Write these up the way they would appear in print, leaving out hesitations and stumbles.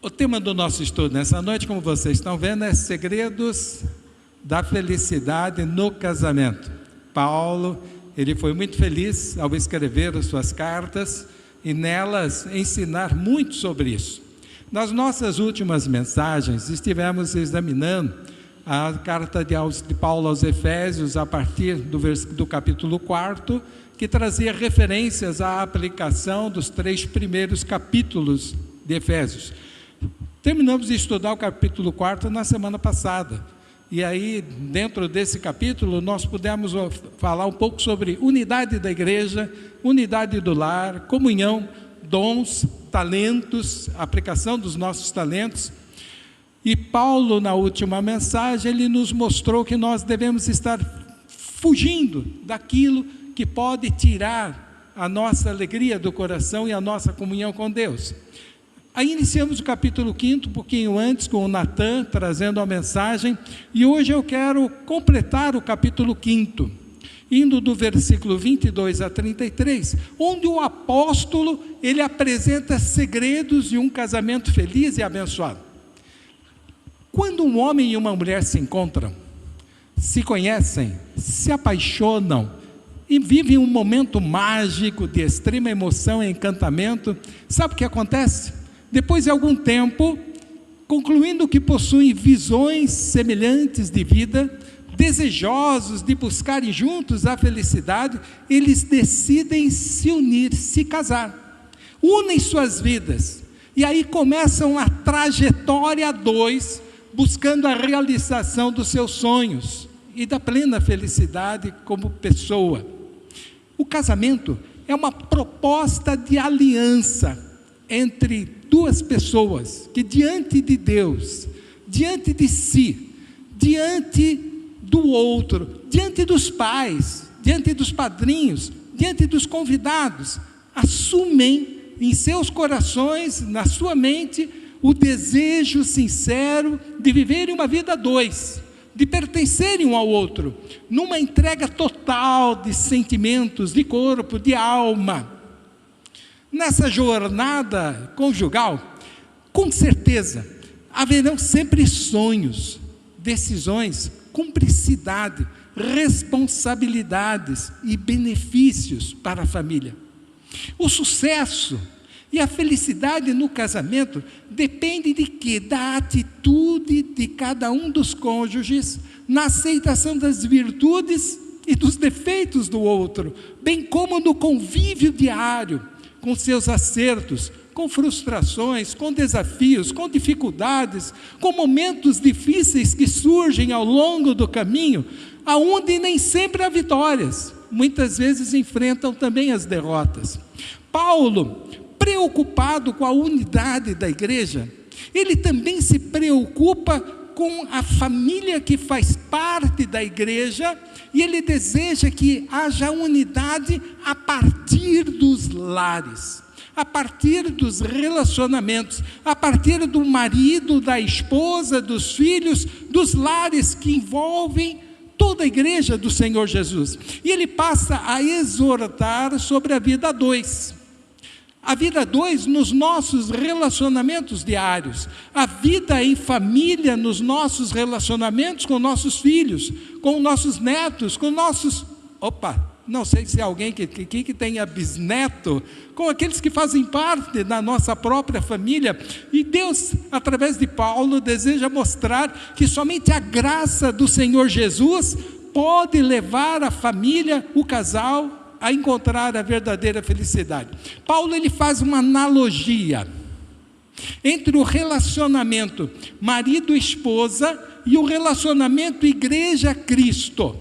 O tema do nosso estudo nessa noite, como vocês estão vendo, é segredos da felicidade no casamento. Paulo, ele foi muito feliz ao escrever as suas cartas e nelas ensinar muito sobre isso. Nas nossas últimas mensagens, estivemos examinando a carta de Paulo aos Efésios, a partir do capítulo 4, que trazia referências à aplicação dos 3 primeiros capítulos de Efésios. Terminamos de estudar o capítulo 4 na semana passada. E aí, dentro desse capítulo, nós pudemos falar um pouco sobre unidade da igreja, unidade do lar, comunhão, dons, talentos, aplicação dos nossos talentos. E Paulo, na última mensagem, ele nos mostrou que nós devemos estar fugindo daquilo que pode tirar a nossa alegria do coração e a nossa comunhão com Deus. Aí iniciamos o capítulo 5, um pouquinho antes, com o Natan trazendo a mensagem, e hoje eu quero completar o capítulo 5, indo do versículo 22 a 33, onde o apóstolo, ele apresenta segredos de um casamento feliz e abençoado. Quando um homem e uma mulher se encontram, se conhecem, se apaixonam, e vivem um momento mágico de extrema emoção e encantamento, sabe o que acontece? Depois de algum tempo, concluindo que possuem visões semelhantes de vida, desejosos de buscarem juntos a felicidade, eles decidem se unir, se casar, unem suas vidas, e aí começam a trajetória a 2, buscando a realização dos seus sonhos, e da plena felicidade como pessoa. O casamento é uma proposta de aliança entre 2 pessoas que diante de Deus, diante de si, diante do outro, diante dos pais, diante dos padrinhos, diante dos convidados, assumem em seus corações, na sua mente, o desejo sincero de viverem uma vida a 2, de pertencerem um ao outro, numa entrega total de sentimentos, de corpo, de alma. Nessa jornada conjugal, com certeza, haverão sempre sonhos, decisões, cumplicidade, responsabilidades e benefícios para a família. O sucesso e a felicidade no casamento depende de quê? Da atitude de cada um dos cônjuges na aceitação das virtudes e dos defeitos do outro, bem como no convívio diário, com seus acertos, com frustrações, com desafios, com dificuldades, com momentos difíceis que surgem ao longo do caminho, aonde nem sempre há vitórias, muitas vezes enfrentam também as derrotas. Paulo, preocupado com a unidade da igreja, ele também se preocupa com a família que faz parte da igreja, e ele deseja que haja unidade a partir dos lares, a partir dos relacionamentos, a partir do marido, da esposa, dos filhos, dos lares que envolvem toda a igreja do Senhor Jesus. E ele passa a exortar sobre a vida a 2. A vida 2 nos nossos relacionamentos diários, a vida em família nos nossos relacionamentos com nossos filhos, com nossos netos, com nossos... não sei se é alguém que tenha bisneto, com aqueles que fazem parte da nossa própria família. E Deus, através de Paulo, deseja mostrar que somente a graça do Senhor Jesus pode levar a família, o casal, a encontrar a verdadeira felicidade. Paulo, ele faz uma analogia entre o relacionamento marido-esposa e o relacionamento igreja-Cristo.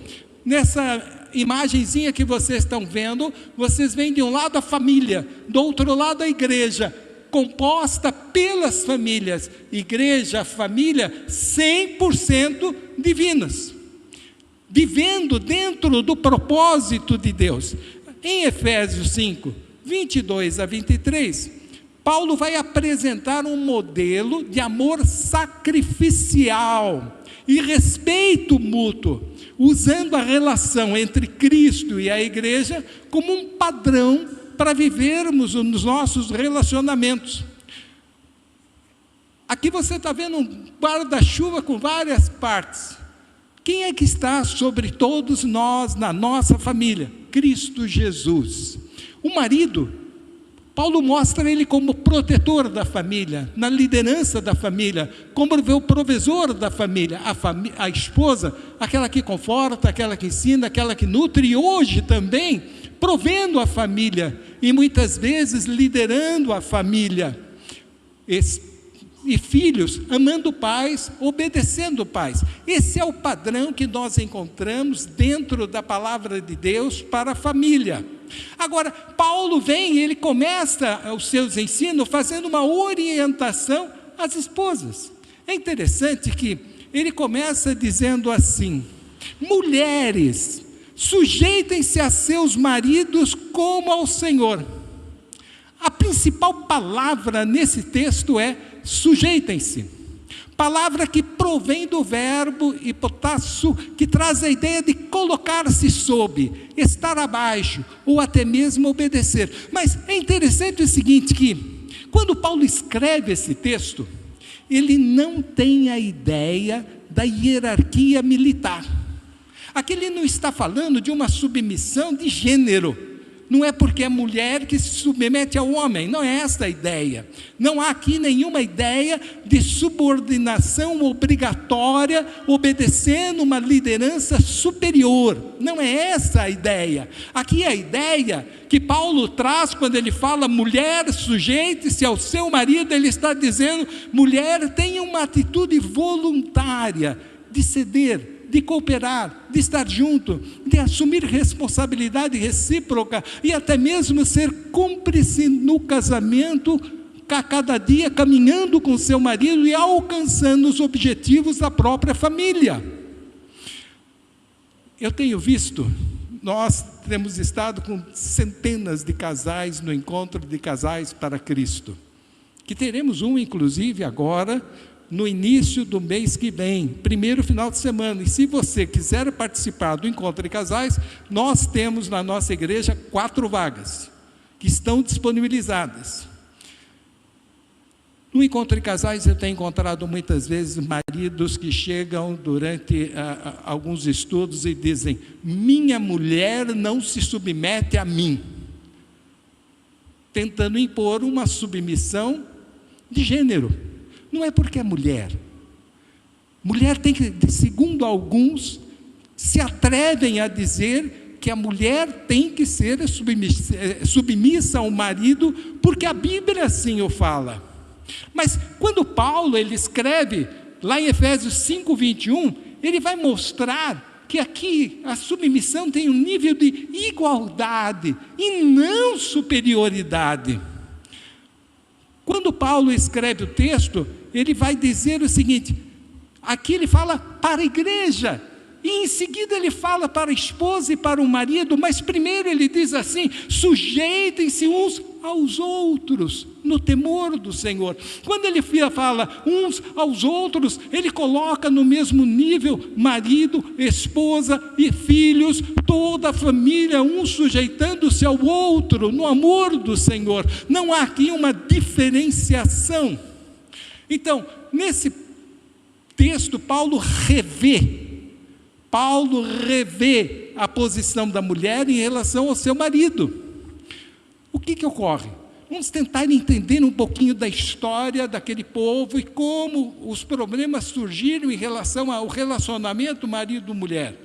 Nessa imagenzinha que vocês estão vendo, vocês veem de um lado a família, do outro lado a igreja, composta pelas famílias, igreja, família, 100% divinas, vivendo dentro do propósito de Deus. Em Efésios 5, 22 a 23, Paulo vai apresentar um modelo de amor sacrificial e respeito mútuo, usando a relação entre Cristo e a igreja como um padrão para vivermos nos nossos relacionamentos. Aqui você está vendo um guarda-chuva com várias partes. Quem é que está sobre todos nós, na nossa família? Cristo Jesus. O marido, Paulo mostra ele como protetor da família, na liderança da família, como o provisor da família. A esposa, aquela que conforta, aquela que ensina, aquela que nutre, e hoje também provendo a família, e muitas vezes liderando a família. E filhos amando pais, obedecendo pais. Esse é o padrão que nós encontramos dentro da palavra de Deus para a família. Agora, Paulo vem e ele começa os seus ensinos fazendo uma orientação às esposas. É interessante que ele começa dizendo assim: mulheres, sujeitem-se a seus maridos como ao Senhor. A principal palavra nesse texto é sujeitem-se, palavra que provém do verbo hipotássio, que traz a ideia de colocar-se sob, estar abaixo, ou até mesmo obedecer. Mas é interessante o seguinte, que quando Paulo escreve esse texto, ele não tem a ideia da hierarquia militar. Aqui ele não está falando de uma submissão de gênero. Não é porque é mulher que se submete ao homem, não é essa a ideia. Não há aqui nenhuma ideia de subordinação obrigatória, obedecendo uma liderança superior. Não é essa a ideia. Aqui é a ideia que Paulo traz quando ele fala: mulher, sujeite-se ao seu marido. Ele está dizendo: mulher, tenha uma atitude voluntária de ceder, de cooperar, de estar junto, de assumir responsabilidade recíproca e até mesmo ser cúmplice no casamento, a cada dia caminhando com seu marido e alcançando os objetivos da própria família. Eu tenho visto, nós temos estado com centenas de casais no encontro de casais para Cristo, que teremos um inclusive agora, no início do mês que vem, primeiro final de semana. E se você quiser participar do Encontro de Casais, nós temos na nossa igreja 4 vagas, que estão disponibilizadas. No Encontro de Casais eu tenho encontrado muitas vezes maridos que chegam durante alguns estudos e dizem: minha mulher não se submete a mim, tentando impor uma submissão de gênero. Não é porque é mulher. Mulher tem que, segundo alguns, se atrevem a dizer que a mulher tem que ser submissa ao marido, porque a Bíblia assim o fala. Mas quando Paulo ele escreve, lá em Efésios 5:21, ele vai mostrar que aqui a submissão tem um nível de igualdade e não superioridade. Quando Paulo escreve o texto, ele vai dizer o seguinte: aqui ele fala para a igreja, e em seguida ele fala para a esposa e para o marido, mas primeiro ele diz assim: sujeitem-se uns aos outros, no temor do Senhor. Quando ele fala uns aos outros, ele coloca no mesmo nível marido, esposa e filhos, toda a família, um sujeitando-se ao outro, no amor do Senhor. Não há aqui uma diferenciação. Então, nesse texto, Paulo revê a posição da mulher em relação ao seu marido. O que ocorre? Vamos tentar entender um pouquinho da história daquele povo e como os problemas surgiram em relação ao relacionamento marido-mulher.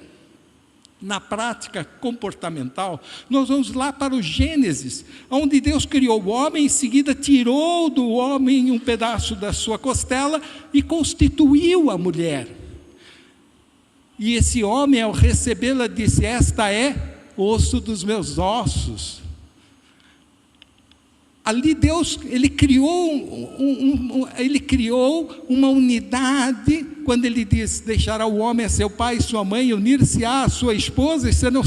Na prática comportamental, nós vamos lá para o Gênesis, onde Deus criou o homem, em seguida tirou do homem um pedaço da sua costela e constituiu a mulher. E esse homem, ao recebê-la, disse: esta é osso dos meus ossos. Ali Deus, ele criou uma unidade quando ele diz: deixará o homem a seu pai e sua mãe, unir-se-á à sua esposa, e serão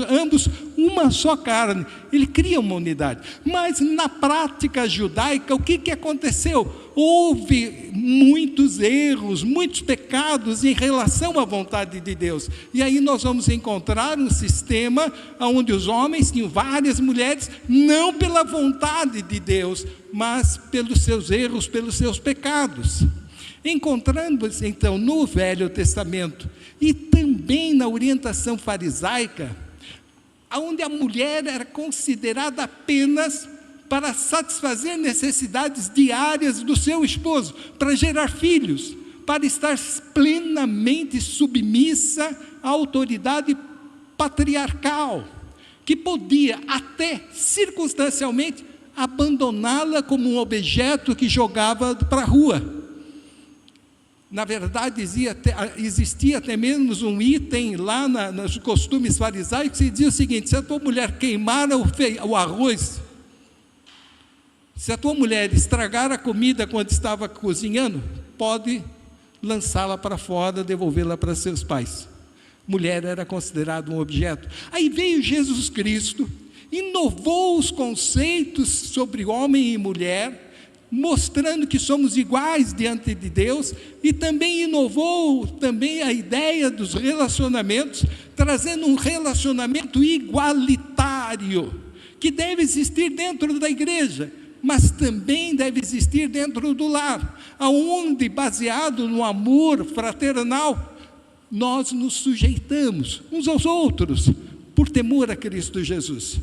ambos uma só carne. Ele cria uma unidade. Mas na prática judaica, o que aconteceu? Houve muitos erros, muitos pecados em relação à vontade de Deus. E aí nós vamos encontrar um sistema onde os homens tinham várias mulheres, não pela vontade de Deus, mas pelos seus erros, pelos seus pecados. Encontramos então no Velho Testamento e também na orientação farisaica, onde a mulher era considerada apenas para satisfazer necessidades diárias do seu esposo, para gerar filhos, para estar plenamente submissa à autoridade patriarcal, que podia até circunstancialmente abandoná-la como um objeto que jogava para a rua. Na verdade, existia até mesmo um item lá nos costumes farisaicos que dizia o seguinte: se a tua mulher queimar o arroz, se a tua mulher estragar a comida quando estava cozinhando, pode lançá-la para fora, devolvê-la para seus pais. Mulher era considerada um objeto. Aí veio Jesus Cristo, inovou os conceitos sobre homem e mulher, mostrando que somos iguais diante de Deus, e também inovou a ideia dos relacionamentos, trazendo um relacionamento igualitário, que deve existir dentro da igreja, mas também deve existir dentro do lar, aonde, baseado no amor fraternal, nós nos sujeitamos uns aos outros, por temor a Cristo Jesus.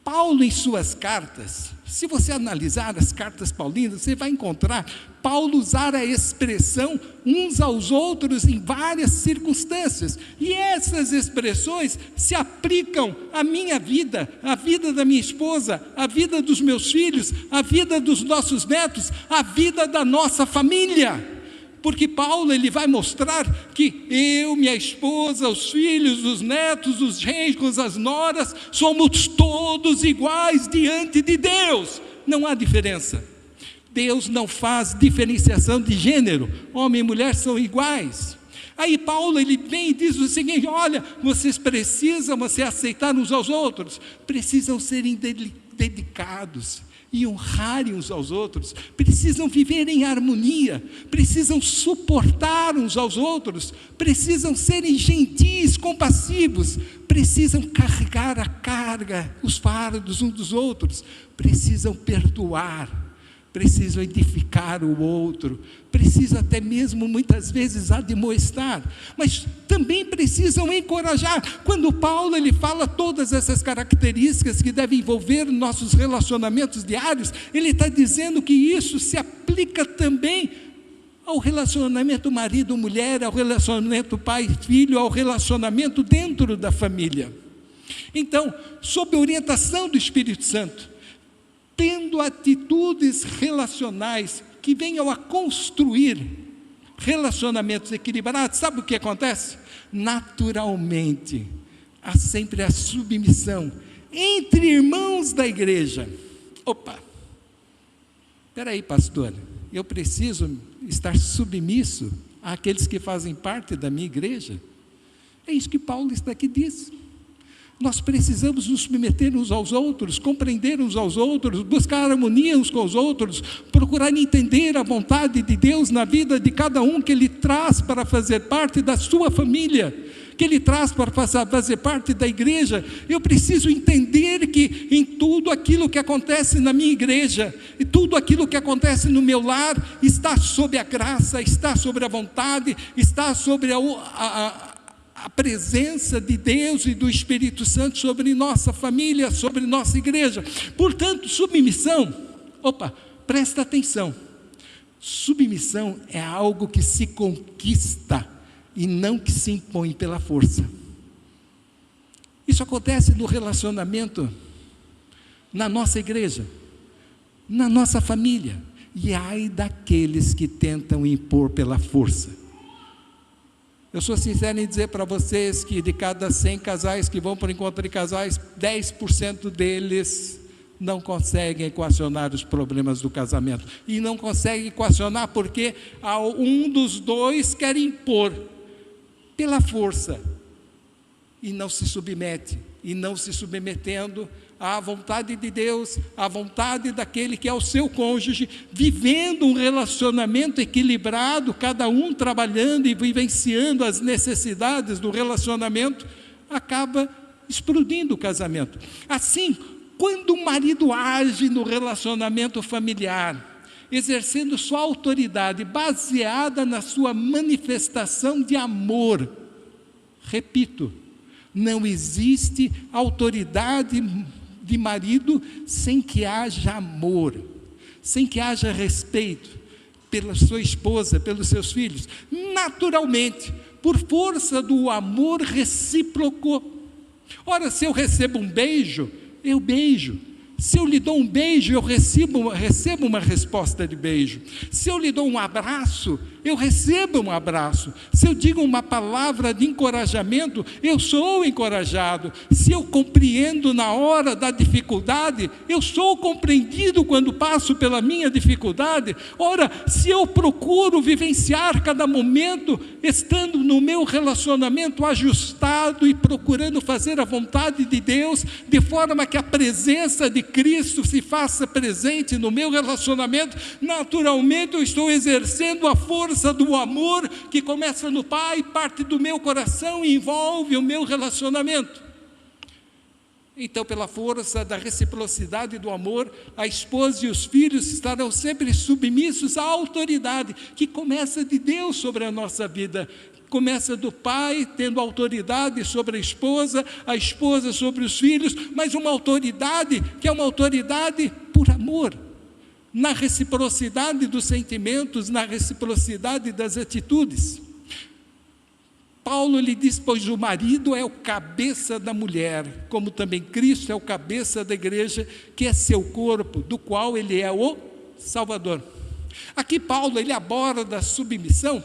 Paulo, em suas cartas, se você analisar as cartas paulinas, você vai encontrar Paulo usar a expressão uns aos outros em várias circunstâncias, e essas expressões se aplicam à minha vida, à vida da minha esposa, à vida dos meus filhos, à vida dos nossos netos, à vida da nossa família. Porque Paulo, ele vai mostrar que eu, minha esposa, os filhos, os netos, os genros, as noras, somos todos iguais diante de Deus. Não há diferença. Deus não faz diferenciação de gênero. Homem e mulher são iguais. Aí Paulo, ele vem e diz o seguinte: olha, vocês precisam se aceitar uns aos outros, precisam serem dedicados e honrarem uns aos outros, precisam viver em harmonia, precisam suportar uns aos outros, precisam serem gentis, compassivos, precisam carregar a carga, os fardos uns dos outros, precisam perdoar, precisam edificar o outro, precisam até mesmo muitas vezes admoestar, mas também precisam encorajar. Quando Paulo, ele fala todas essas características que devem envolver nossos relacionamentos diários, ele está dizendo que isso se aplica também ao relacionamento marido-mulher, ao relacionamento pai-filho, ao relacionamento dentro da família. Então, sob a orientação do Espírito Santo, tendo atitudes relacionais que venham a construir relacionamentos equilibrados, sabe o que acontece? Naturalmente, há sempre a submissão entre irmãos da igreja. Opa, espera aí, pastor, eu preciso estar submisso àqueles que fazem parte da minha igreja? É isso que Paulo está aqui diz. Nós precisamos nos submeter uns aos outros, compreender uns aos outros, buscar harmonia uns com os outros, procurar entender a vontade de Deus na vida de cada um, que Ele traz para fazer parte da sua família, que Ele traz para fazer parte da igreja. Eu preciso entender que em tudo aquilo que acontece na minha igreja, e tudo aquilo que acontece no meu lar, está sob a graça, está sobre a vontade, está sobre a presença de Deus e do Espírito Santo sobre nossa família, sobre nossa igreja. Portanto, submissão, presta atenção, submissão é algo que se conquista e não que se impõe pela força. Isso acontece no relacionamento, na nossa igreja, na nossa família, e ai daqueles que tentam impor pela força. Eu sou sincero em dizer para vocês que de cada 100 casais que vão para o encontro de casais, 10% deles não conseguem equacionar os problemas do casamento. E não conseguem equacionar porque um dos dois quer impor pela força e não se submete, e não se submetendo à vontade de Deus, à vontade daquele que é o seu cônjuge, vivendo um relacionamento equilibrado, cada um trabalhando e vivenciando as necessidades do relacionamento, acaba explodindo o casamento. Assim, quando o marido age no relacionamento familiar, exercendo sua autoridade baseada na sua manifestação de amor, repito, não existe autoridade de marido sem que haja amor, sem que haja respeito pela sua esposa, pelos seus filhos. Naturalmente, por força do amor recíproco. Ora, se eu recebo um beijo, eu beijo. Se eu lhe dou um beijo, eu recebo uma resposta de beijo. Se eu lhe dou um abraço, eu recebo um abraço. Se eu digo uma palavra de encorajamento, eu sou encorajado. Se eu compreendo na hora da dificuldade, eu sou compreendido quando passo pela minha dificuldade. Ora, se eu procuro vivenciar cada momento, estando no meu relacionamento ajustado e procurando fazer a vontade de Deus, de forma que a presença de Cristo se faça presente no meu relacionamento, naturalmente eu estou exercendo a força do amor que começa no Pai, parte do meu coração e envolve o meu relacionamento. Então, pela força da reciprocidade do amor, a esposa e os filhos estarão sempre submissos à autoridade que começa de Deus sobre a nossa vida. Começa do pai, tendo autoridade sobre a esposa sobre os filhos, mas uma autoridade que é uma autoridade por amor, na reciprocidade dos sentimentos, na reciprocidade das atitudes. Paulo lhe diz, pois o marido é o cabeça da mulher, como também Cristo é o cabeça da igreja, que é seu corpo, do qual ele é o Salvador. Aqui Paulo, ele aborda a submissão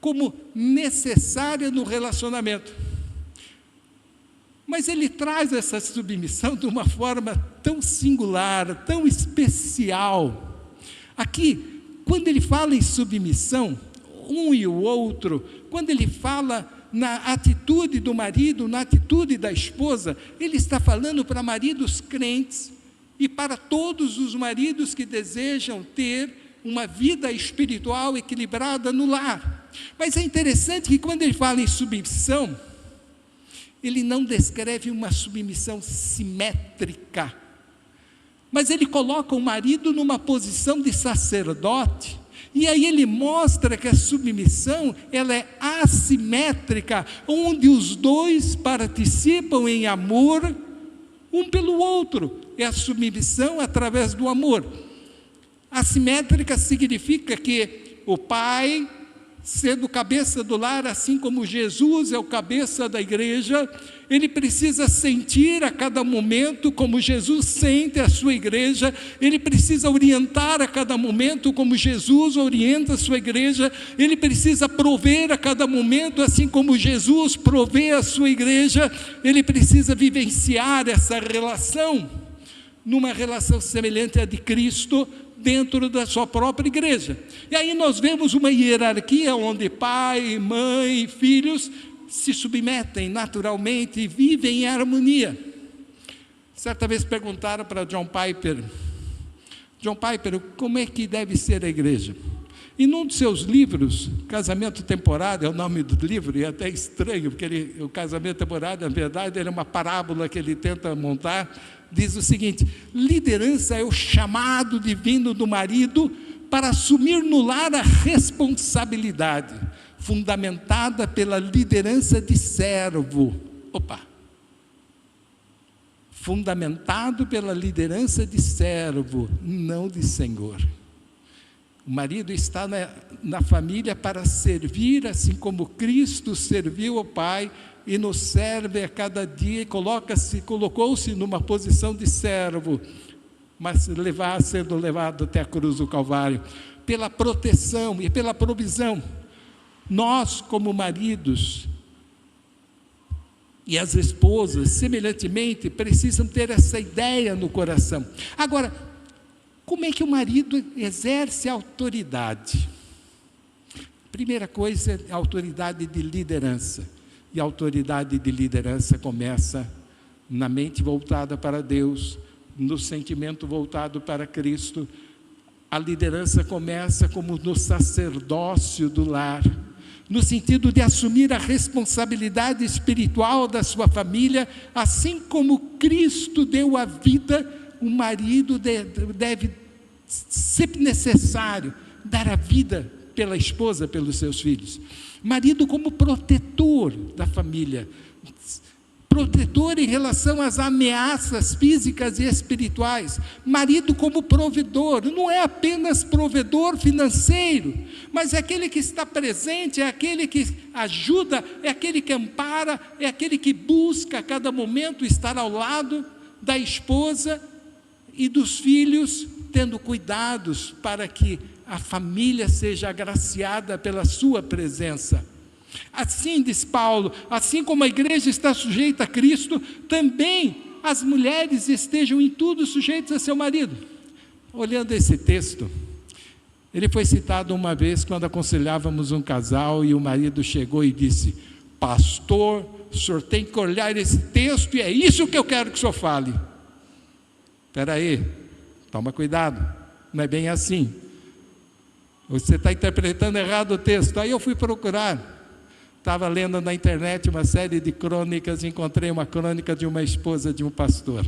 como necessária no relacionamento. Mas ele traz essa submissão de uma forma tão singular, tão especial. Aqui, quando ele fala em submissão, um e o outro, quando ele fala na atitude do marido, na atitude da esposa, ele está falando para maridos crentes e para todos os maridos que desejam ter uma vida espiritual equilibrada no lar. Mas é interessante que quando ele fala em submissão, ele não descreve uma submissão simétrica, mas ele coloca o marido numa posição de sacerdote, e aí ele mostra que a submissão, ela é assimétrica, onde os dois participam em amor, um pelo outro. É a submissão através do amor. Assimétrica significa que o pai, sendo cabeça do lar, assim como Jesus é o cabeça da igreja, ele precisa sentir a cada momento como Jesus sente a sua igreja, ele precisa orientar a cada momento como Jesus orienta a sua igreja, ele precisa prover a cada momento assim como Jesus provê a sua igreja, ele precisa vivenciar essa relação, numa relação semelhante à de Cristo, dentro da sua própria igreja. E aí nós vemos uma hierarquia onde pai, mãe, filhos se submetem naturalmente e vivem em harmonia. Certa vez perguntaram para John Piper, como é que deve ser a igreja? E num dos seus livros, Casamento Temporário é o nome do livro, e é até estranho, porque o casamento temporário, na verdade, é uma parábola que ele tenta montar, diz o seguinte: liderança é o chamado divino do marido para assumir no lar a responsabilidade, fundamentada pela liderança de servo. Fundamentado pela liderança de servo, não de senhor. O marido está na família para servir, assim como Cristo serviu ao Pai e nos serve a cada dia, e colocou-se numa posição de servo, mas sendo levado até a cruz do Calvário, pela proteção e pela provisão. Nós, como maridos, E as esposas, semelhantemente, precisam ter essa ideia no coração. Agora, como é que o marido exerce a autoridade? Primeira coisa é a autoridade de liderança. E a autoridade de liderança começa na mente voltada para Deus, no sentimento voltado para Cristo. A liderança começa como no sacerdócio do lar, no sentido de assumir a responsabilidade espiritual da sua família, assim como Cristo deu a vida, o marido deve, sempre necessário, dar a vida pela esposa, pelos seus filhos. Marido como protetor da família, protetor em relação às ameaças físicas e espirituais. Marido como provedor, não é apenas provedor financeiro, mas é aquele que está presente, é aquele que ajuda, é aquele que ampara, é aquele que busca a cada momento estar ao lado da esposa e dos filhos, tendo cuidados para que a família seja agraciada pela sua presença. Assim, diz Paulo, assim como a igreja está sujeita a Cristo, também as mulheres estejam em tudo sujeitas a seu marido. Olhando esse texto, ele foi citado uma vez quando aconselhávamos um casal e o marido chegou e disse: pastor, o senhor tem que olhar esse texto e é isso que eu quero que o senhor fale. Espera aí, toma cuidado, não é bem assim. Você está interpretando errado o texto. Aí eu fui procurar. Estava lendo na internet uma série de crônicas, encontrei uma crônica de uma esposa de um pastor.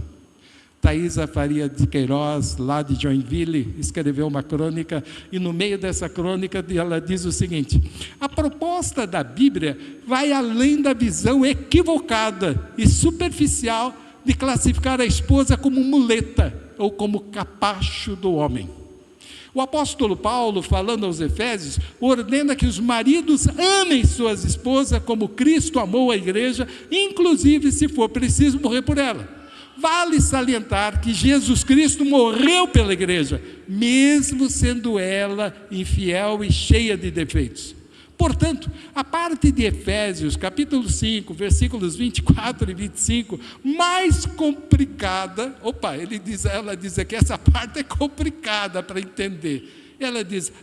Thaisa Faria de Queiroz, lá de Joinville, escreveu uma crônica, e no meio dessa crônica ela diz o seguinte: a proposta da Bíblia vai além da visão equivocada e superficial de classificar a esposa como muleta ou como capacho do homem. O apóstolo Paulo, falando aos Efésios, ordena que os maridos amem suas esposas como Cristo amou a igreja, inclusive se for preciso morrer por ela. Vale salientar que Jesus Cristo morreu pela igreja, mesmo sendo ela infiel e cheia de defeitos. Portanto, a parte de Efésios, capítulo 5, versículos 24 e 25, mais complicada, ela diz aqui, essa parte é complicada para entender. Ela diz,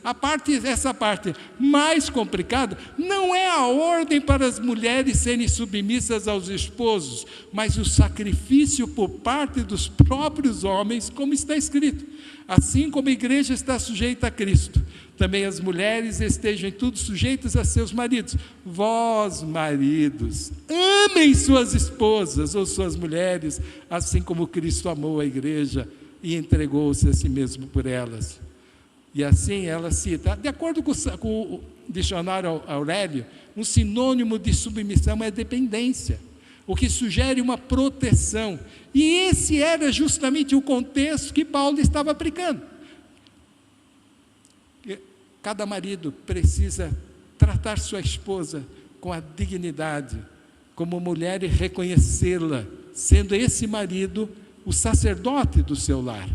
essa parte mais complicada, não é a ordem para as mulheres serem submissas aos esposos, mas o sacrifício por parte dos próprios homens, como está escrito. Assim como a igreja está sujeita a Cristo, também as mulheres estejam em tudo sujeitas a seus maridos. Vós, maridos, amem suas esposas ou suas mulheres, assim como Cristo amou a igreja e entregou-se a si mesmo por elas. E assim ela cita, de acordo com o dicionário Aurélio, um sinônimo de submissão é dependência, o que sugere uma proteção. E esse era justamente o contexto que Paulo estava aplicando. Cada marido precisa tratar sua esposa com a dignidade, como mulher, e reconhecê-la, sendo esse marido o sacerdote do seu lar.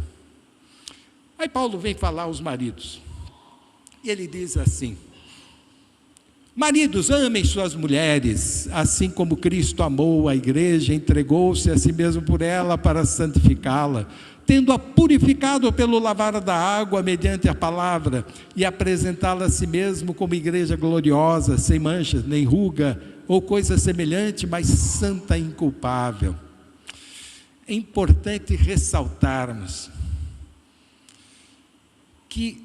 Aí Paulo vem falar aos maridos, e ele diz assim: maridos, amem suas mulheres, assim como Cristo amou a igreja, entregou-se a si mesmo por ela para santificá-la, tendo-a purificado pelo lavar da água mediante a palavra, e apresentá-la a si mesmo como igreja gloriosa, sem mancha, nem ruga, ou coisa semelhante, mas santa e inculpável. É importante ressaltarmos que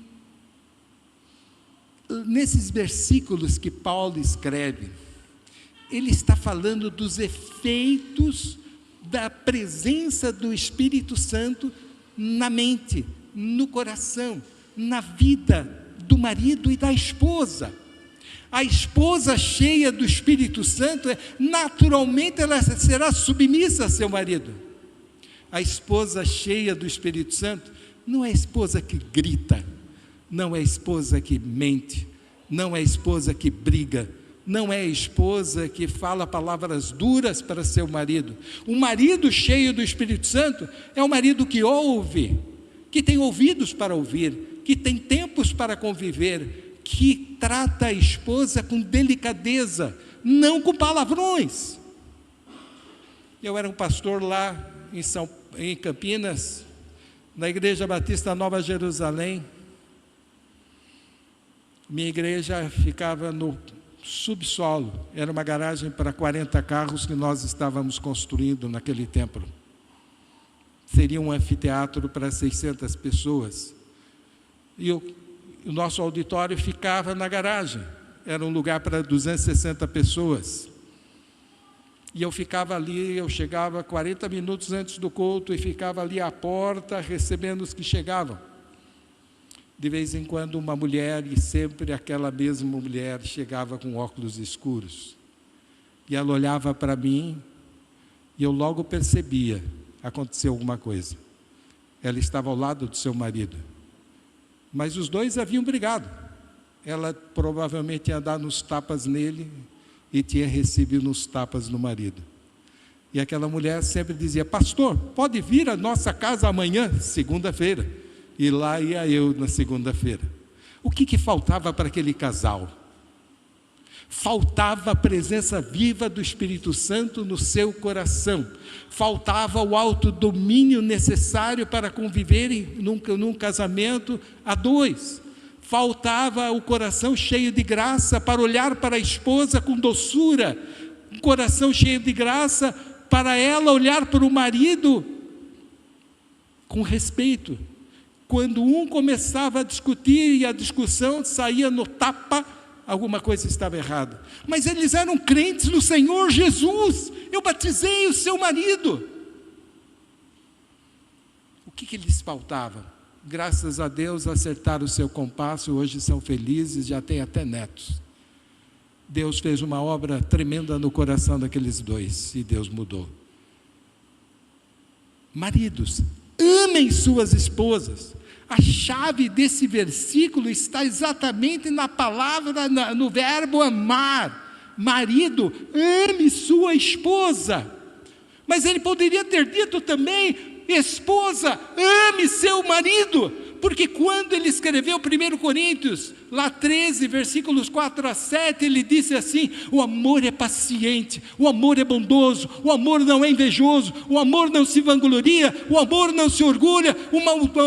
nesses versículos que Paulo escreve, ele está falando dos efeitos da presença do Espírito Santo na mente, no coração, na vida do marido e da esposa. A esposa cheia do Espírito Santo, naturalmente ela será submissa a seu marido. A esposa cheia do Espírito Santo não é a esposa que grita, não é a esposa que mente, não é a esposa que briga, não é a esposa que fala palavras duras para seu marido. O marido cheio do Espírito Santo é o marido que ouve, que tem ouvidos para ouvir, que tem tempos para conviver, que trata a esposa com delicadeza, não com palavrões. Eu era um pastor lá em Campinas, na Igreja Batista Nova Jerusalém. Minha igreja ficava no subsolo, era uma garagem para 40 carros que nós estávamos construindo naquele templo. Seria um anfiteatro para 600 pessoas. E o nosso auditório ficava na garagem, era um lugar para 260 pessoas. E eu ficava ali, eu chegava 40 minutos antes do culto e ficava ali à porta recebendo os que chegavam. De vez em quando uma mulher, e sempre aquela mesma mulher, chegava com óculos escuros. E ela olhava para mim e eu logo percebia, aconteceu alguma coisa. Ela estava ao lado do seu marido. Mas os dois haviam brigado. Ela provavelmente tinha dado uns tapas nele e tinha recebido uns tapas no marido. E aquela mulher sempre dizia: pastor, pode vir à nossa casa amanhã, segunda-feira. E lá ia eu na segunda-feira. O que faltava para aquele casal? Faltava a presença viva do Espírito Santo no seu coração. Faltava o autodomínio necessário para conviverem num casamento a dois. Faltava o coração cheio de graça para olhar para a esposa com doçura. Um coração cheio de graça para ela olhar para o marido com respeito. Quando um começava a discutir e a discussão saía no tapa, alguma coisa estava errada. Mas eles eram crentes no Senhor Jesus. Eu batizei o seu marido. O que lhes faltava? Graças a Deus acertaram o seu compasso, hoje são felizes, já têm até netos. Deus fez uma obra tremenda no coração daqueles dois e Deus mudou. Maridos, amem suas esposas. A chave desse versículo está exatamente na palavra, no verbo amar. Marido, ame sua esposa. Mas ele poderia ter dito também: esposa, ame seu marido. Porque quando ele escreveu 1 Coríntios, lá 13, versículos 4 a 7, ele disse assim: o amor é paciente, o amor é bondoso, o amor não é invejoso, o amor não se vangloria, o amor não se orgulha, o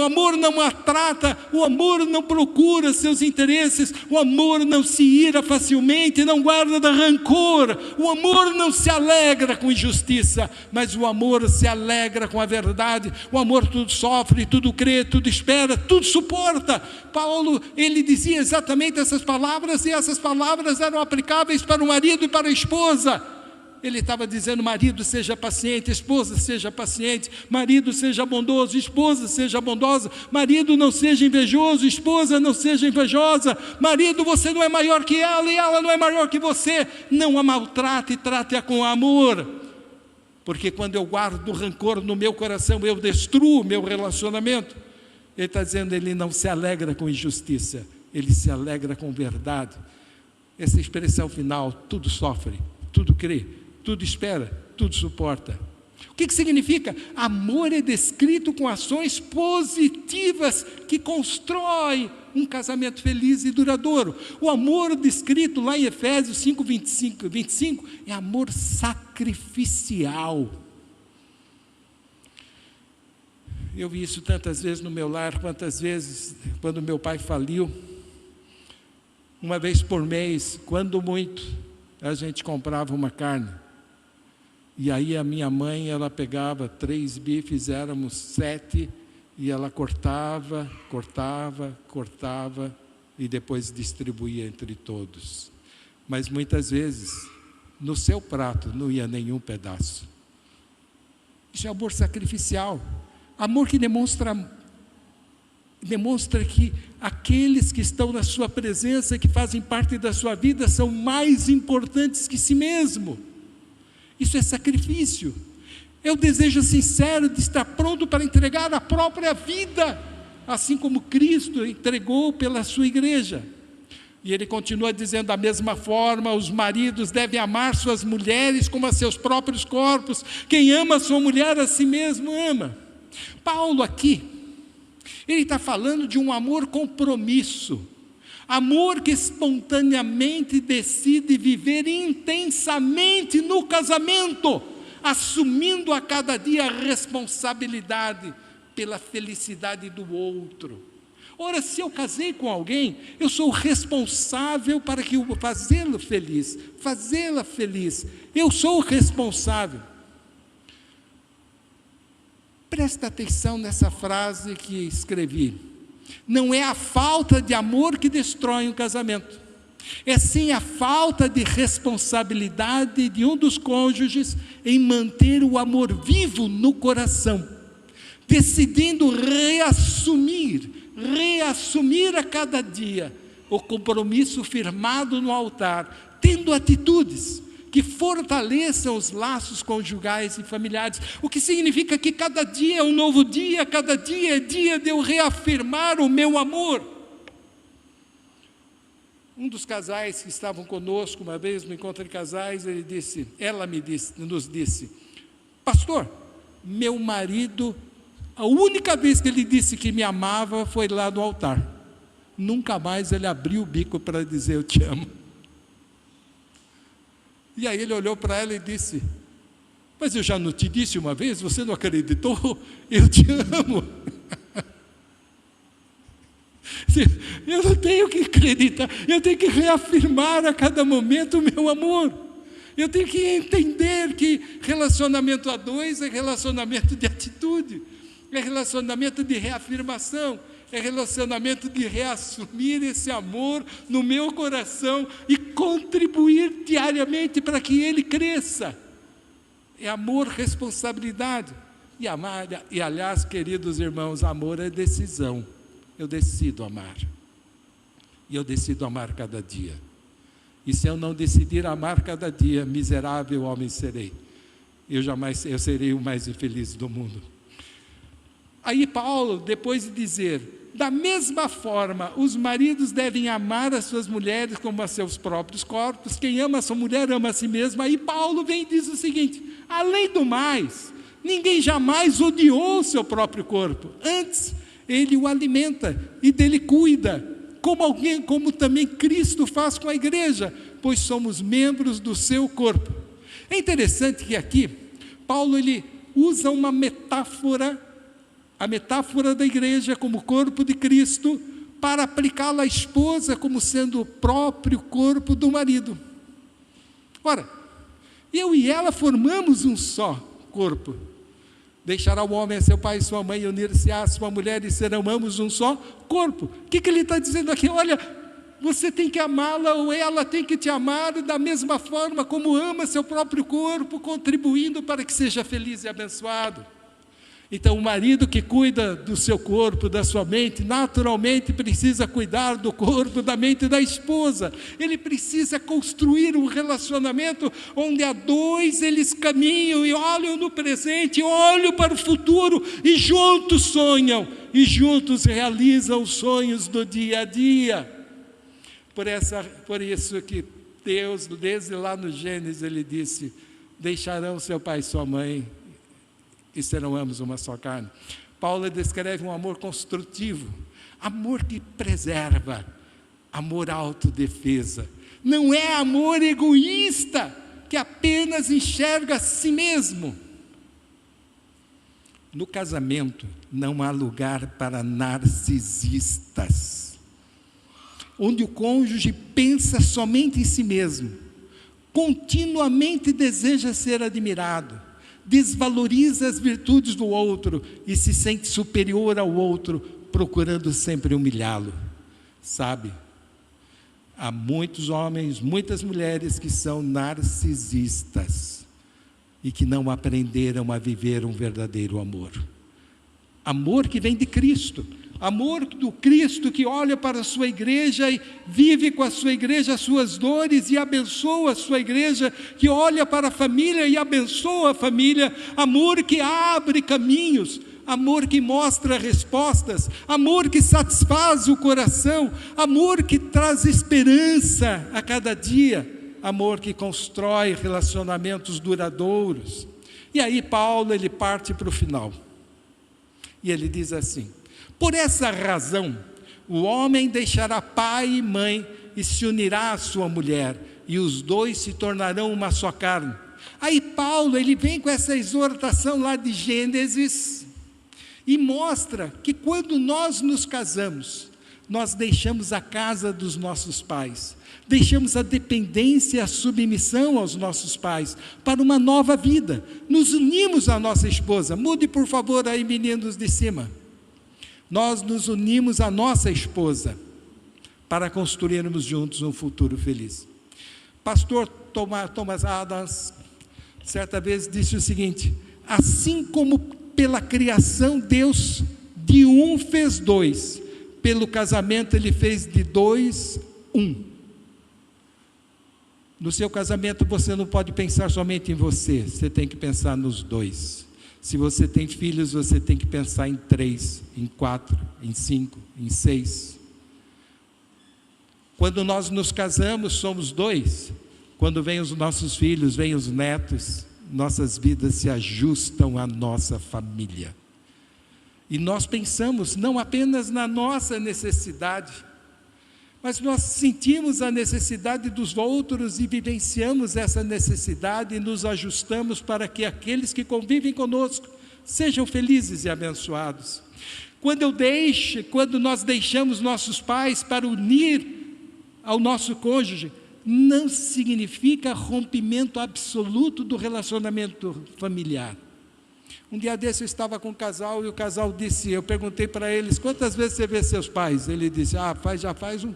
amor não maltrata, o amor não procura seus interesses, o amor não se ira facilmente, não guarda rancor, o amor não se alegra com injustiça, mas o amor se alegra com a verdade. O amor tudo sofre, tudo crê, tudo espera, tudo suporta. Paulo, ele dizia exatamente essas palavras, e essas palavras eram aplicáveis para o marido e para a esposa. Ele estava dizendo: marido, seja paciente, esposa, seja paciente, marido, seja bondoso, esposa, seja bondosa, marido, não seja invejoso, esposa, não seja invejosa, marido, você não é maior que ela e ela não é maior que você, não a maltrate, trate-a com amor, porque quando eu guardo rancor no meu coração, eu destruo o meu relacionamento. Ele está dizendo: ele não se alegra com injustiça, ele se alegra com verdade. Essa expressão final: tudo sofre, tudo crê, tudo espera, tudo suporta. O que significa? Amor é descrito com ações positivas que constroem um casamento feliz e duradouro. O amor descrito lá em Efésios 5, 25 é amor sacrificial. Eu vi isso tantas vezes no meu lar, quantas vezes quando meu pai faliu, uma vez por mês, quando muito, a gente comprava uma carne. E aí a minha mãe, ela pegava 3 bifes, éramos 7, e ela cortava, e depois distribuía entre todos. Mas muitas vezes, no seu prato não ia nenhum pedaço. Isso é amor sacrificial. Amor que demonstra que aqueles que estão na sua presença, que fazem parte da sua vida, são mais importantes que si mesmo. Isso é sacrifício. É o desejo sincero de estar pronto para entregar a própria vida, assim como Cristo entregou pela sua igreja. E ele continua dizendo: da mesma forma, os maridos devem amar suas mulheres como a seus próprios corpos. Quem ama a sua mulher, a si mesmo ama. Paulo aqui, ele está falando de um amor compromisso, amor que espontaneamente decide viver intensamente no casamento, assumindo a cada dia a responsabilidade pela felicidade do outro. Ora, se eu casei com alguém, eu sou responsável para fazê-lo feliz, fazê-la feliz. Eu sou o responsável. Presta atenção nessa frase que escrevi. Não é a falta de amor que destrói um casamento. É sim a falta de responsabilidade de um dos cônjuges em manter o amor vivo no coração, decidindo reassumir a cada dia o compromisso firmado no altar, tendo atitudes que fortaleçam os laços conjugais e familiares, o que significa que cada dia é um novo dia, cada dia é dia de eu reafirmar o meu amor. Um dos casais que estavam conosco uma vez no encontro de casais, nos disse, pastor, meu marido, a única vez que ele disse que me amava foi lá no altar, nunca mais ele abriu o bico para dizer eu te amo. E aí ele olhou para ela e disse, mas eu já não te disse uma vez, você não acreditou? Eu te amo. Eu não tenho que acreditar, eu tenho que reafirmar a cada momento o meu amor. Eu tenho que entender que relacionamento a dois é relacionamento de atitude, é relacionamento de reafirmação, é relacionamento de reassumir esse amor no meu coração e contribuir diariamente para que ele cresça. É amor, responsabilidade. E aliás, queridos irmãos, amor é decisão. Eu decido amar. E eu decido amar cada dia. E se eu não decidir amar cada dia, miserável homem serei. Eu serei o mais infeliz do mundo. Aí Paulo, depois de dizer, da mesma forma, os maridos devem amar as suas mulheres como a seus próprios corpos, quem ama a sua mulher ama a si mesmo. Aí Paulo vem e diz o seguinte, além do mais, ninguém jamais odiou o seu próprio corpo, antes ele o alimenta e dele cuida, como também Cristo faz com a igreja, pois somos membros do seu corpo. É interessante que aqui, Paulo ele usa uma metáfora, a metáfora da igreja como corpo de Cristo, para aplicá-la à esposa como sendo o próprio corpo do marido. Ora, eu e ela formamos um só corpo. Deixará o homem a seu pai e sua mãe, e unir-se à sua mulher, e serão ambos um só corpo. O que ele está dizendo aqui? Olha, você tem que amá-la, ou ela tem que te amar da mesma forma como ama seu próprio corpo, contribuindo para que seja feliz e abençoado. Então, o marido que cuida do seu corpo, da sua mente, naturalmente precisa cuidar do corpo, da mente da esposa. Ele precisa construir um relacionamento onde a dois eles caminham e olham no presente, olham para o futuro e juntos sonham, e juntos realizam os sonhos do dia a dia. Por isso que Deus, desde lá no Gênesis, Ele disse, deixarão seu pai e sua mãe, e serão ambos uma só carne. Paulo descreve um amor construtivo, amor que preserva, amor autodefesa. Não é amor egoísta, que apenas enxerga a si mesmo. No casamento, não há lugar para narcisistas, onde o cônjuge pensa somente em si mesmo, continuamente deseja ser admirado, desvaloriza as virtudes do outro e se sente superior ao outro, procurando sempre humilhá-lo. Sabe, há muitos homens, muitas mulheres que são narcisistas e que não aprenderam a viver um verdadeiro amor. Amor que vem de Cristo, amor do Cristo que olha para a sua igreja e vive com a sua igreja as suas dores e abençoa a sua igreja, que olha para a família e abençoa a família, amor que abre caminhos, amor que mostra respostas, amor que satisfaz o coração, amor que traz esperança a cada dia, amor que constrói relacionamentos duradouros. E aí Paulo ele parte para o final, e ele diz assim, por essa razão, o homem deixará pai e mãe e se unirá à sua mulher, e os dois se tornarão uma só carne. Aí Paulo, ele vem com essa exortação lá de Gênesis e mostra que quando nós nos casamos, nós deixamos a casa dos nossos pais, deixamos a dependência e a submissão aos nossos pais para uma nova vida, nos unimos à nossa esposa. Mude por favor aí, meninos de cima. Nós nos unimos à nossa esposa para construirmos juntos um futuro feliz. Pastor Thomas Adams, certa vez disse o seguinte: assim como pela criação Deus de um fez dois, pelo casamento Ele fez de dois um. No seu casamento você não pode pensar somente em você, você tem que pensar nos dois. Se você tem filhos, você tem que pensar em 3, em 4, em 5, em 6. Quando nós nos casamos, somos 2. Quando vêm os nossos filhos, vêm os netos, nossas vidas se ajustam à nossa família. E nós pensamos não apenas na nossa necessidade, mas nós sentimos a necessidade dos outros e vivenciamos essa necessidade e nos ajustamos para que aqueles que convivem conosco sejam felizes e abençoados. Quando nós deixamos nossos pais para unir ao nosso cônjuge, não significa rompimento absoluto do relacionamento familiar. Um dia desse eu estava com um casal e o casal disse, eu perguntei para eles, quantas vezes você vê seus pais? Ele disse, já faz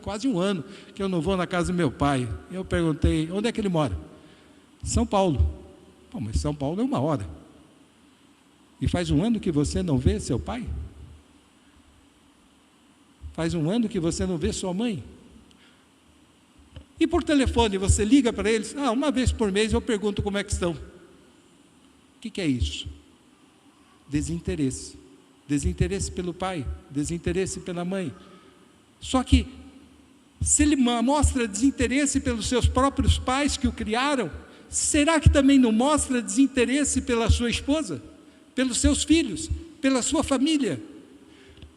quase um ano que eu não vou na casa do meu pai. Eu perguntei, onde é que ele mora? São Paulo. Pô, mas São Paulo é 1 hora. E faz um ano que você não vê seu pai? Faz um ano que você não vê sua mãe? E por telefone você liga para eles? Uma vez por mês eu pergunto como é que estão. O que é isso? Desinteresse. Desinteresse pelo pai, desinteresse pela mãe. Só que, se ele mostra desinteresse pelos seus próprios pais que o criaram, será que também não mostra desinteresse pela sua esposa, pelos seus filhos, pela sua família?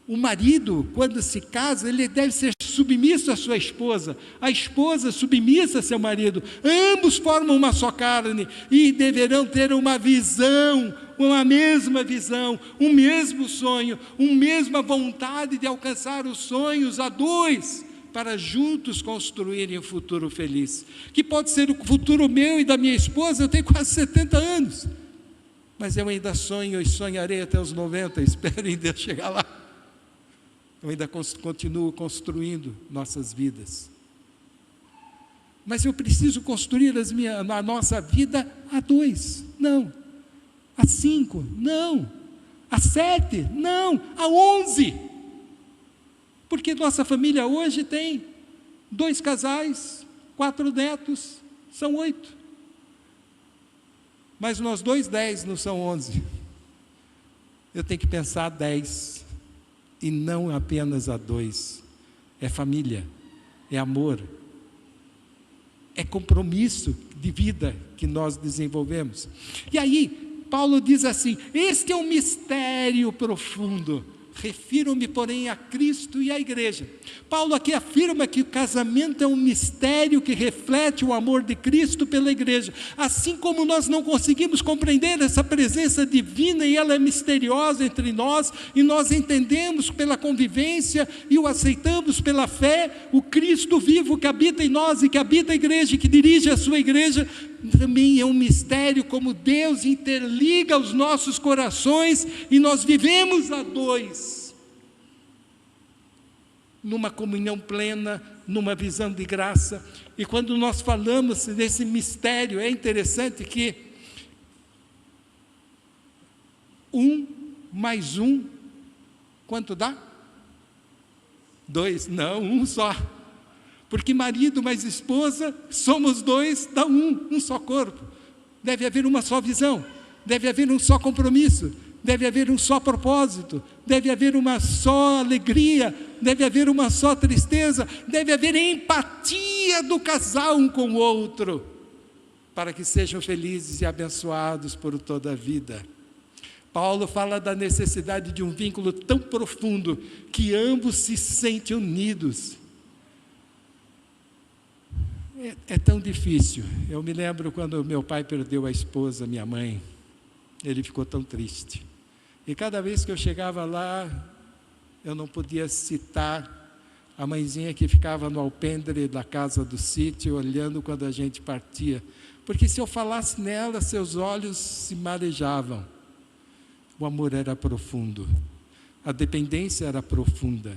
O marido, quando se casa, ele deve ser submisso à sua esposa, a esposa submissa a seu marido, ambos formam uma só carne e deverão ter uma visão, uma mesma visão, um mesmo sonho, uma mesma vontade de alcançar os sonhos a 2, para juntos construírem um futuro feliz, que pode ser o futuro meu e da minha esposa. Eu tenho quase 70 anos, mas eu ainda sonho e sonharei até os 90, espero em Deus chegar lá. Eu ainda continuo construindo nossas vidas. Mas eu preciso construir a nossa vida a 2, não. A 5, não. A 7, não. A 11. Porque nossa família hoje tem 2 casais, 4 netos, são 8. Mas nós 10 não são 11. Eu tenho que pensar a 10. E não apenas a 2, é família, é amor, é compromisso de vida que nós desenvolvemos. E aí, Paulo diz assim, este é um mistério profundo, refiro-me, porém, a Cristo e à igreja. Paulo aqui afirma que o casamento é um mistério que reflete o amor de Cristo pela igreja. Assim como nós não conseguimos compreender essa presença divina e ela é misteriosa entre nós, e nós entendemos pela convivência e o aceitamos pela fé, o Cristo vivo que habita em nós e que habita a igreja e que dirige a sua igreja, também é um mistério como Deus interliga os nossos corações e nós vivemos a 2, numa comunhão plena, numa visão de graça. E quando nós falamos desse mistério, é interessante que 1 mais 1, quanto dá? 2, não, 1 só. Porque marido mais esposa, somos 2, dá 1, um só corpo. Deve haver uma só visão, deve haver um só compromisso, deve haver um só propósito, deve haver uma só alegria, deve haver uma só tristeza, deve haver empatia do casal um com o outro, para que sejam felizes e abençoados por toda a vida. Paulo fala da necessidade de um vínculo tão profundo, que ambos se sentem unidos. É tão difícil. Eu me lembro quando meu pai perdeu a esposa, minha mãe, ele ficou tão triste. E cada vez que eu chegava lá, eu não podia citar a mãezinha que ficava no alpendre da casa do sítio, olhando quando a gente partia. Porque se eu falasse nela, seus olhos se marejavam. O amor era profundo, a dependência era profunda,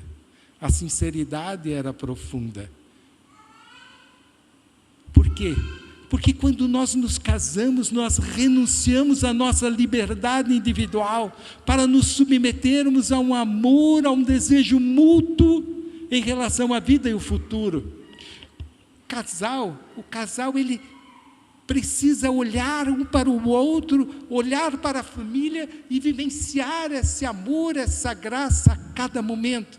a sinceridade era profunda. Por quê? Porque quando nós nos casamos, nós renunciamos à nossa liberdade individual para nos submetermos a um amor, a um desejo mútuo em relação à vida e o futuro. O casal ele precisa olhar um para o outro, olhar para a família e vivenciar esse amor, essa graça a cada momento.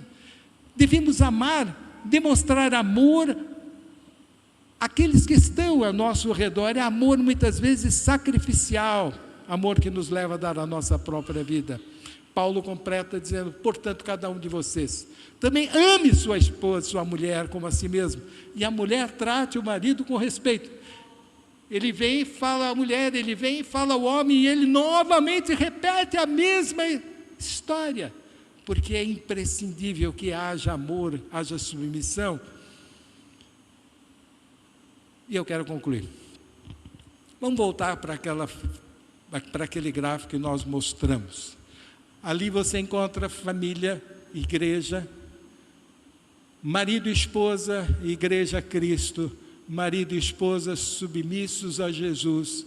Devemos amar, demonstrar amor àqueles que estão ao nosso redor. É amor muitas vezes sacrificial, amor que nos leva a dar a nossa própria vida. Paulo completa dizendo: portanto, cada um de vocês também ame sua esposa, sua mulher como a si mesmo, e a mulher trate o marido com respeito. Ele vem e fala à mulher, ele vem e fala ao homem, e ele novamente repete a mesma história, porque é imprescindível que haja amor, haja submissão. E eu quero concluir. Vamos voltar para aquele gráfico que nós mostramos. Ali você encontra família, igreja, marido e esposa, igreja Cristo, marido e esposa submissos a Jesus,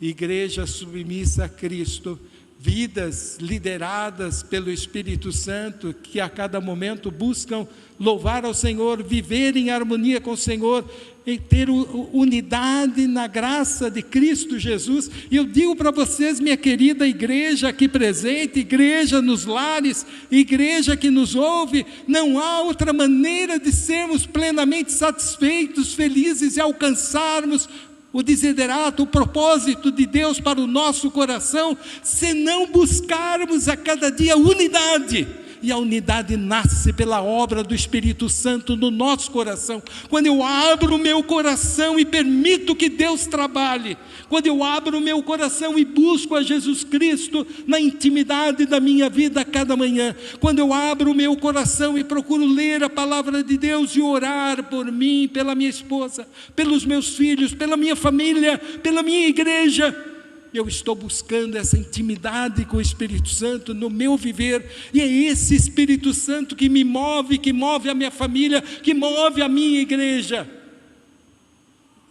igreja submissa a Cristo, vidas lideradas pelo Espírito Santo, que a cada momento buscam louvar ao Senhor, viver em harmonia com o Senhor, e ter unidade na graça de Cristo Jesus. E eu digo para vocês, minha querida igreja aqui presente, igreja nos lares, igreja que nos ouve, não há outra maneira de sermos plenamente satisfeitos, felizes e alcançarmos o desiderato, o propósito de Deus para o nosso coração, se não buscarmos a cada dia unidade. E a unidade nasce pela obra do Espírito Santo no nosso coração. Quando eu abro o meu coração e permito que Deus trabalhe, quando eu abro o meu coração e busco a Jesus Cristo na intimidade da minha vida a cada manhã, quando eu abro o meu coração e procuro ler a palavra de Deus e orar por mim, pela minha esposa, pelos meus filhos, pela minha família, pela minha igreja, eu estou buscando essa intimidade com o Espírito Santo no meu viver, e é esse Espírito Santo que me move, que move a minha família, que move a minha igreja,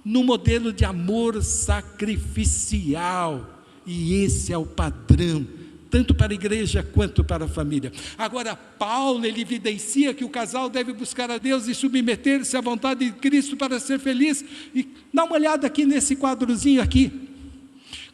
no modelo de amor sacrificial, e esse é o padrão, tanto para a igreja quanto para a família. Agora, Paulo, ele evidencia que o casal deve buscar a Deus e submeter-se à vontade de Cristo para ser feliz, e dá uma olhada aqui nesse quadrozinho aqui.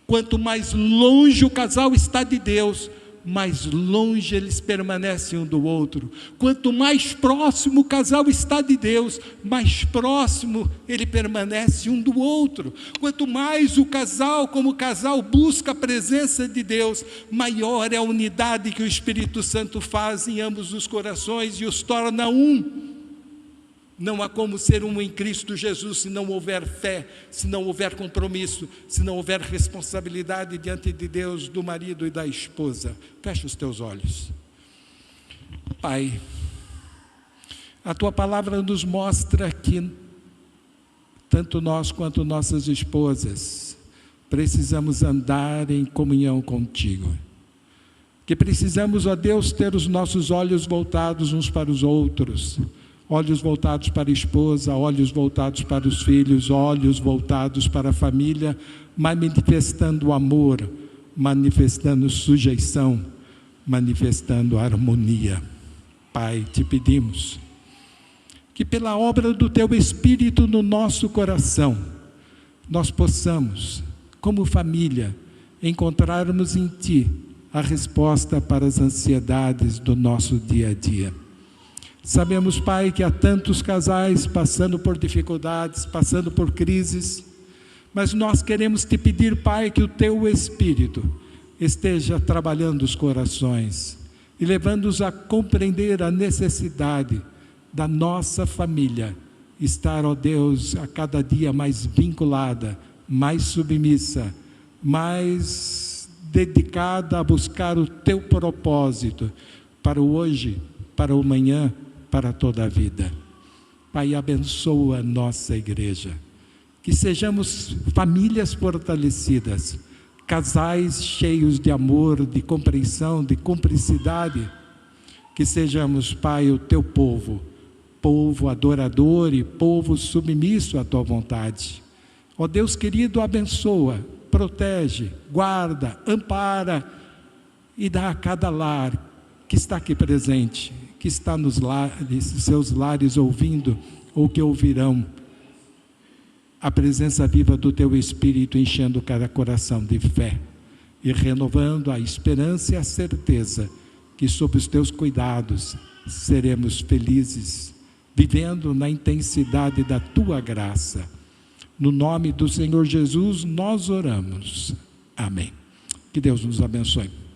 Quanto mais longe o casal está de Deus, mais longe eles permanecem um do outro. Quanto mais próximo o casal está de Deus, mais próximo ele permanece um do outro. Quanto mais o casal, como casal, busca a presença de Deus, maior é a unidade que o Espírito Santo faz em ambos os corações e os torna um. Não há como ser um em Cristo Jesus se não houver fé, se não houver compromisso, se não houver responsabilidade diante de Deus do marido e da esposa. Fecha os teus olhos. Pai, a Tua palavra nos mostra que tanto nós quanto nossas esposas precisamos andar em comunhão contigo. Que precisamos, ó Deus, ter os nossos olhos voltados uns para os outros, olhos voltados para a esposa, olhos voltados para os filhos, olhos voltados para a família, manifestando amor, manifestando sujeição, manifestando harmonia. Pai, te pedimos que pela obra do Teu Espírito no nosso coração, nós possamos, como família, encontrarmos em Ti a resposta para as ansiedades do nosso dia a dia. Sabemos, Pai, que há tantos casais passando por dificuldades, passando por crises, mas nós queremos Te pedir, Pai, que o Teu Espírito esteja trabalhando os corações e levando-os a compreender a necessidade da nossa família estar, ó Deus, a cada dia mais vinculada, mais submissa, mais dedicada a buscar o Teu propósito para o hoje, para o amanhã, para toda a vida. Pai, abençoa a nossa igreja, que sejamos famílias fortalecidas, casais cheios de amor, de compreensão, de cumplicidade, que sejamos, Pai, o Teu povo, povo adorador e povo submisso à Tua vontade. Ó Deus querido, abençoa, protege, guarda, ampara e dá a cada lar que está aqui presente, que está nos lares, seus lares ouvindo ou que ouvirão, a presença viva do Teu Espírito enchendo cada coração de fé e renovando a esperança e a certeza que sob os Teus cuidados seremos felizes, vivendo na intensidade da Tua graça. No nome do Senhor Jesus nós oramos. Amém. Que Deus nos abençoe.